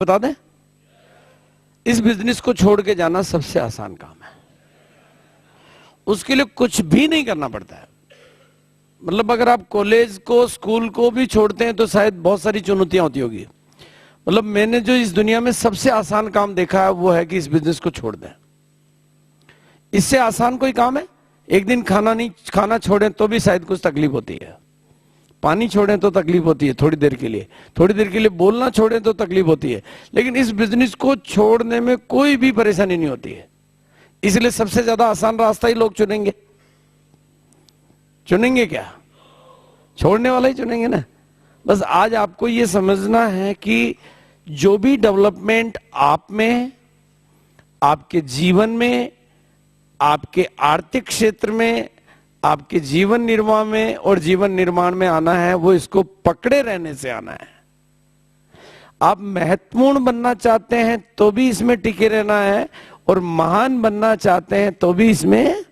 बता दें, इस बिजनेस को छोड़ के जाना सबसे आसान काम है। उसके लिए कुछ भी नहीं करना पड़ता है। मतलब अगर आप कॉलेज को, स्कूल को भी छोड़ते हैं तो शायद बहुत सारी चुनौतियां होती होगी। मतलब मैंने जो इस दुनिया में सबसे आसान काम देखा है वो है कि इस बिजनेस को छोड़ दें। इससे आसान कोई काम है? एक दिन खाना छोड़ें तो भी शायद कुछ तकलीफ होती है, पानी छोड़ें तो तकलीफ होती है थोड़ी देर के लिए बोलना छोड़ें तो तकलीफ होती है, लेकिन इस बिजनेस को छोड़ने में कोई भी परेशानी नहीं होती है। इसलिए सबसे ज्यादा आसान रास्ता ही लोग चुनेंगे क्या? छोड़ने वाला ही चुनेंगे ना। बस आज आपको यह समझना है कि जो भी डेवलपमेंट आप में, आपके जीवन में, आपके आर्थिक क्षेत्र में, आपके जीवन निर्वाह में और जीवन निर्माण में आना है, वो इसको पकड़े रहने से आना है। आप महत्वपूर्ण बनना चाहते हैं तो भी इसमें टिके रहना है, और महान बनना चाहते हैं तो भी इसमें,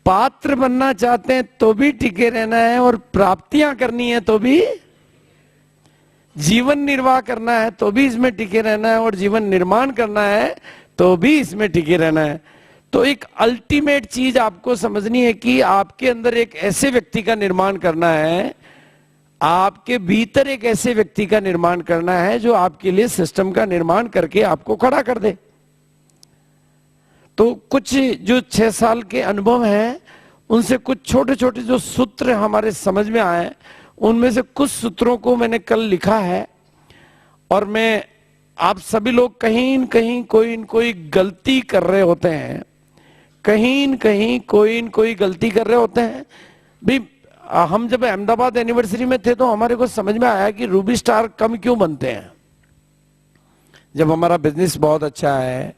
पात्र बनना चाहते हैं तो भी टिके रहना है, और प्राप्तियां करनी है तो भी, जीवन निर्वाह करना है तो भी इसमें टिके रहना है, और जीवन निर्माण करना है तो भी इसमें टिके रहना है। तो एक अल्टीमेट चीज आपको समझनी है कि आपके अंदर एक ऐसे व्यक्ति का निर्माण करना है, आपके भीतर एक ऐसे व्यक्ति का निर्माण करना है जो आपके लिए सिस्टम का निर्माण करके आपको खड़ा कर दे। तो कुछ जो 6 साल के अनुभव हैं, उनसे कुछ छोटे छोटे जो सूत्र हमारे समझ में आए, उनमें से कुछ सूत्रों को मैंने कल लिखा है। और मैं, आप सभी लोग कहीं न कहीं कोई न कोई गलती कर रहे होते हैं, कहीं न कहीं कोई न कोई गलती कर रहे होते हैं भी। हम जब अहमदाबाद एनिवर्सरी में थे तो हमारे को समझ में आया कि रूबी स्टार कम क्यों बनते हैं। जब हमारा बिजनेस बहुत अच्छा है,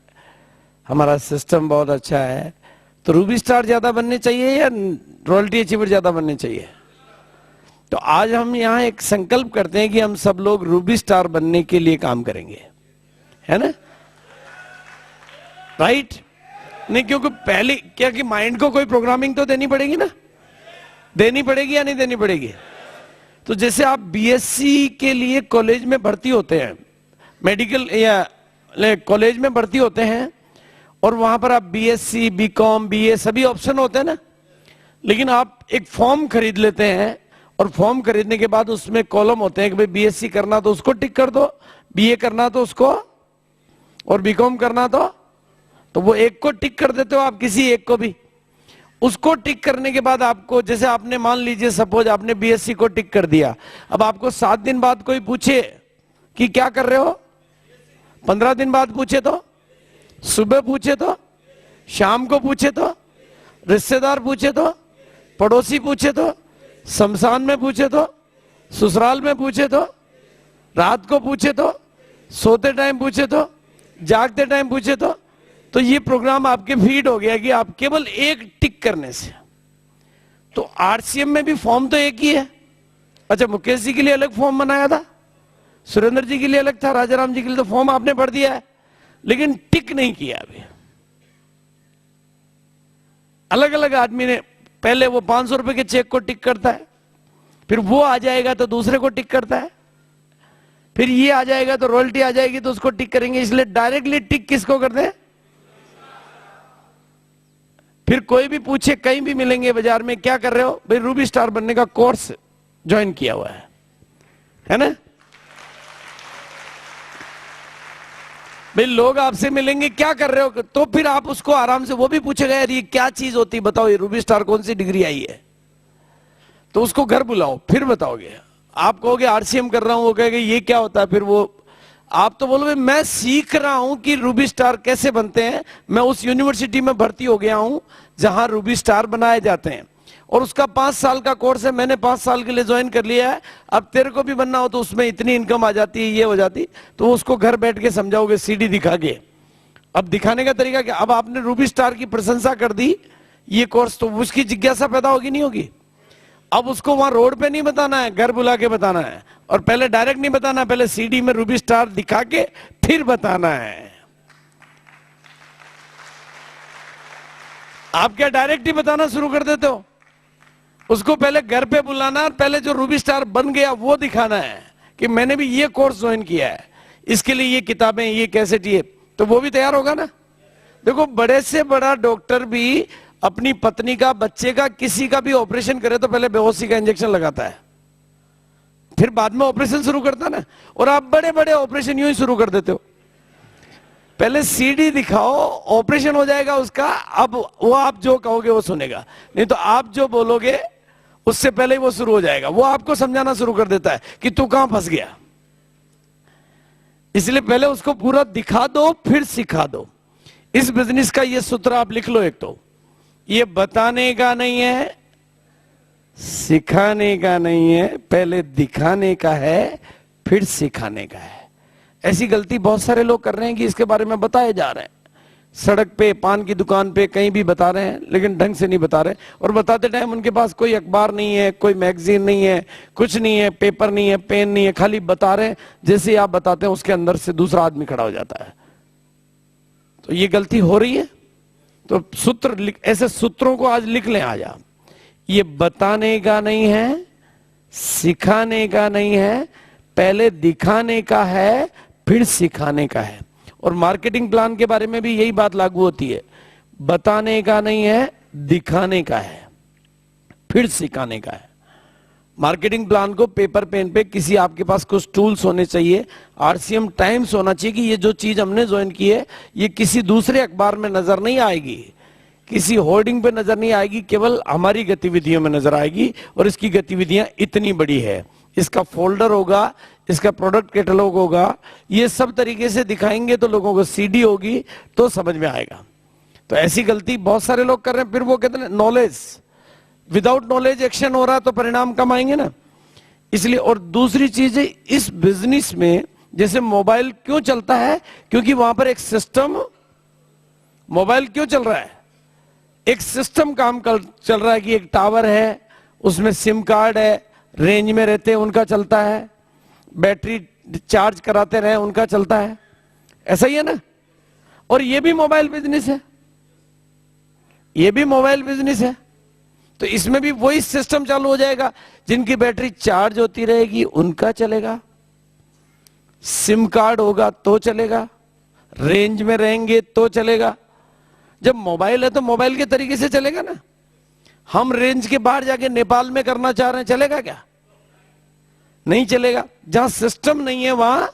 हमारा सिस्टम बहुत अच्छा है, तो रूबी स्टार ज्यादा बनने चाहिए या रॉयल्टी अचीवर ज्यादा बनने चाहिए? तो आज हम यहाँ एक संकल्प करते हैं कि हम सब लोग रूबी स्टार बनने के लिए काम करेंगे, है ना? राइट? नहीं, क्योंकि पहले क्या कि माइंड को कोई प्रोग्रामिंग तो देनी पड़ेगी ना, देनी पड़ेगी या नहीं देनी पड़ेगी? तो जैसे आप बीएससी के लिए कॉलेज में भर्ती होते हैं, मेडिकल या कॉलेज में भर्ती होते हैं, और वहां पर आप बीएससी, बीकॉम, बीए सभी ऑप्शन होते हैं ना। लेकिन आप एक फॉर्म खरीद लेते हैं, और फॉर्म खरीदने के बाद उसमें कॉलम होते हैं कि भाई बीएससी करना तो उसको टिक कर दो, बीए करना तो उसको, और बीकॉम करना तो वो एक को टिक कर देते हो आप, किसी एक को भी। उसको टिक करने के बाद आपको, जैसे आपने मान लीजिए सपोज आपने बीएससी को टिक कर दिया, अब आपको 7 दिन बाद कोई पूछे कि क्या कर रहे हो, 15 दिन बाद पूछे तो, सुबह पूछे तो, शाम को पूछे तो, रिश्तेदार पूछे तो, पड़ोसी पूछे तो, शमशान में पूछे तो, ससुराल में पूछे तो, रात को पूछे तो, सोते टाइम पूछे तो, जागते टाइम पूछे तो ये प्रोग्राम आपके फीड हो गया कि आप केवल एक टिक करने से। तो आरसीएम में भी फॉर्म तो एक ही है। अच्छा, मुकेश जी के लिए अलग फॉर्म बनाया था, सुरेंद्र जी के लिए अलग था, राजाराम जी के लिए तो फॉर्म आपने भर दिया है, लेकिन टिक नहीं किया अभी। अलग अलग आदमी ने, पहले वो 500 रुपए के चेक को टिक करता है, फिर वो आ जाएगा तो दूसरे को टिक करता है, फिर ये आ जाएगा तो रॉयल्टी आ जाएगी तो उसको टिक करेंगे। इसलिए डायरेक्टली टिक किसको करते हैं? फिर कोई भी पूछे, कहीं भी मिलेंगे बाजार में, क्या कर रहे हो भाई? रूबी स्टार बनने का कोर्स ज्वाइन किया हुआ है ना? भाई लोग आपसे मिलेंगे, क्या कर रहे हो, तो फिर आप उसको आराम से, वो भी पूछेगा यार ये क्या चीज होती है, बताओ ये रूबी स्टार कौन सी डिग्री आई है, तो उसको घर बुलाओ, फिर बताओगे। आप कहोगे आरसीएम कर रहा हूं, वो कहेगा ये क्या होता है, फिर वो, आप तो बोलोगे मैं सीख रहा हूं कि रूबी स्टार कैसे बनते हैं, मैं उस यूनिवर्सिटी में भर्ती हो गया हूं जहां रूबी स्टार बनाए जाते हैं, और उसका 5 साल का कोर्स है, मैंने 5 साल के लिए ज्वाइन कर लिया है। अब तेरे को भी बनना हो तो उसमें इतनी इनकम आ जाती है, ये हो जाती, तो उसको घर बैठ के समझाओगे सीडी दिखा के। अब दिखाने का तरीका क्या? अब आपने रूबी स्टार की प्रशंसा कर दी ये कोर्स, तो उसकी जिज्ञासा पैदा होगी नहीं होगी? अब उसको वहां रोड पे नहीं बताना है, घर बुला के बताना है, और पहले डायरेक्ट नहीं बताना, पहले सीडी में रूबी स्टार दिखा के फिर बताना है। आप क्या डायरेक्ट ही बताना शुरू कर देते हो? उसको पहले घर पे बुलाना, और पहले जो रूबी स्टार बन गया वो दिखाना है कि मैंने भी ये कोर्स ज्वाइन किया है। इसके लिए ये किताबें, ये कैसेट, ये, तो वो भी तैयार होगा ना। देखो बड़े से बड़ा डॉक्टर भी अपनी पत्नी का, बच्चे का, किसी का भी ऑपरेशन करे तो पहले बेहोशी का इंजेक्शन लगाता है, फिर बाद में ऑपरेशन शुरू करता है ना। और आप बड़े बड़े ऑपरेशन यूं ही शुरू कर देते हो, पहले सीडी दिखाओ, ऑपरेशन हो जाएगा उसका, अब वो आप जो कहोगे वो सुनेगा, नहीं तो आप जो बोलोगे उससे पहले ही वो शुरू हो जाएगा। वो आपको समझाना शुरू कर देता है कि तू कहां फंस गया। इसलिए पहले उसको पूरा दिखा दो, फिर सिखा दो। इस बिजनेस का ये सूत्र आप लिख लो। एक तो ये बताने का नहीं है, सिखाने का नहीं है, पहले दिखाने का है, फिर सिखाने का है। ऐसी गलती बहुत सारे लोग कर रहे हैं कि इसके बारे में बताए जा रहे हैं, सड़क पे, पान की दुकान पे, कहीं भी बता रहे हैं, लेकिन ढंग से नहीं बता रहे। और बताते टाइम उनके पास कोई अखबार नहीं है, कोई मैगजीन नहीं है, कुछ नहीं है, पेपर नहीं है, पेन नहीं है, खाली बता रहे हैं। जैसे आप बताते हैं उसके अंदर से दूसरा आदमी खड़ा हो जाता है। तो ये गलती हो रही है। तो सूत्र, ऐसे सूत्रों को आज लिख लें। आज आप, ये बताने का नहीं है, सिखाने का नहीं है, पहले दिखाने का है, फिर सिखाने का है। और मार्केटिंग प्लान के बारे में भी यही बात लागू होती है। बताने का नहीं है, दिखाने का है, फिर सिखाने का है। मार्केटिंग प्लान को पेपर पेन पे, किसी आपके पास कुछ टूल्स होने चाहिए, आरसीएम टाइम्स होना चाहिए कि ये जो चीज हमने ज्वाइन की है ये किसी दूसरे अखबार में नजर नहीं आएगी, किसी होर्डिंग पे नजर नहीं आएगी, केवल हमारी गतिविधियों में नजर आएगी। और इसकी गतिविधियां इतनी बड़ी है, इसका फोल्डर होगा, इसका प्रोडक्ट कैटलॉग होगा, ये सब तरीके से दिखाएंगे तो लोगों को सीडी होगी तो समझ में आएगा। तो ऐसी गलती बहुत सारे लोग कर रहे हैं। फिर वो कहते हैं नॉलेज, विदाउट नॉलेज एक्शन हो रहा है तो परिणाम कम आएंगे ना। इसलिए, और दूसरी चीज है इस बिजनेस में, जैसे मोबाइल क्यों चलता है, क्योंकि वहां पर एक सिस्टम, मोबाइल क्यों चल रहा है, एक सिस्टम काम चल रहा है कि एक टावर है, उसमें सिम कार्ड है, रेंज में रहते हैं उनका चलता है, बैटरी चार्ज कराते रहे उनका चलता है। ऐसा ही है ना। और ये भी मोबाइल बिजनेस है, ये भी मोबाइल बिजनेस है। तो इसमें भी वही सिस्टम चालू हो जाएगा, जिनकी बैटरी चार्ज होती रहेगी उनका चलेगा, सिम कार्ड होगा तो चलेगा, रेंज में रहेंगे तो चलेगा। जब मोबाइल है तो मोबाइल के तरीके से चलेगा ना। हम रेंज के बाहर जाके नेपाल में करना चाह रहे हैं, चलेगा क्या? नहीं चलेगा। जहां सिस्टम नहीं है वहां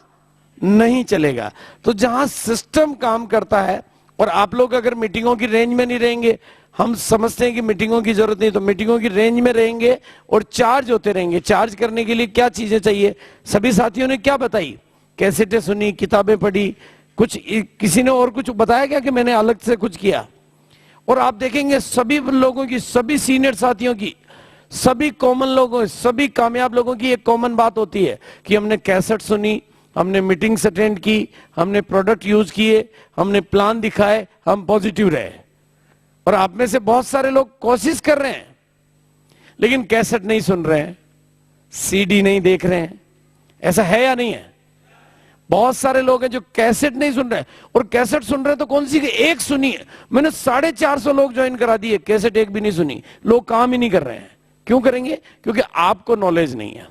नहीं चलेगा। तो जहां सिस्टम काम करता है, और आप लोग अगर मीटिंगों की रेंज में नहीं रहेंगे, हम समझते हैं कि मीटिंगों की जरूरत नहीं, तो मीटिंगों की रेंज में रहेंगे और चार्ज होते रहेंगे। चार्ज करने के लिए क्या चीजें चाहिए, सभी साथियों ने क्या बताई, कैसेटें सुनी, किताबें पढ़ी, कुछ किसी ने और कुछ बताया क्या कि मैंने अलग से कुछ किया? और आप देखेंगे सभी लोगों की, सभी सीनियर साथियों की, सभी कॉमन लोगों, सभी कामयाब लोगों की एक कॉमन बात होती है कि हमने कैसेट सुनी, हमने मीटिंग्स अटेंड की, हमने प्रोडक्ट यूज किए, हमने प्लान दिखाए, हम पॉजिटिव रहे। और आप में से बहुत सारे लोग कोशिश कर रहे हैं लेकिन कैसेट नहीं सुन रहे हैं, सीडी नहीं देख रहे हैं। ऐसा है या नहीं है? बहुत सारे लोग हैं जो कैसेट नहीं सुन रहे हैं, और कैसेट सुन रहे हैं तो कौन सी, एक सुनी है। मैंने 450 लोग ज्वाइन करा दिए, कैसेट एक भी नहीं सुनी। लोग काम ही नहीं कर रहे हैं। क्यों करेंगे? क्योंकि आपको नॉलेज नहीं है।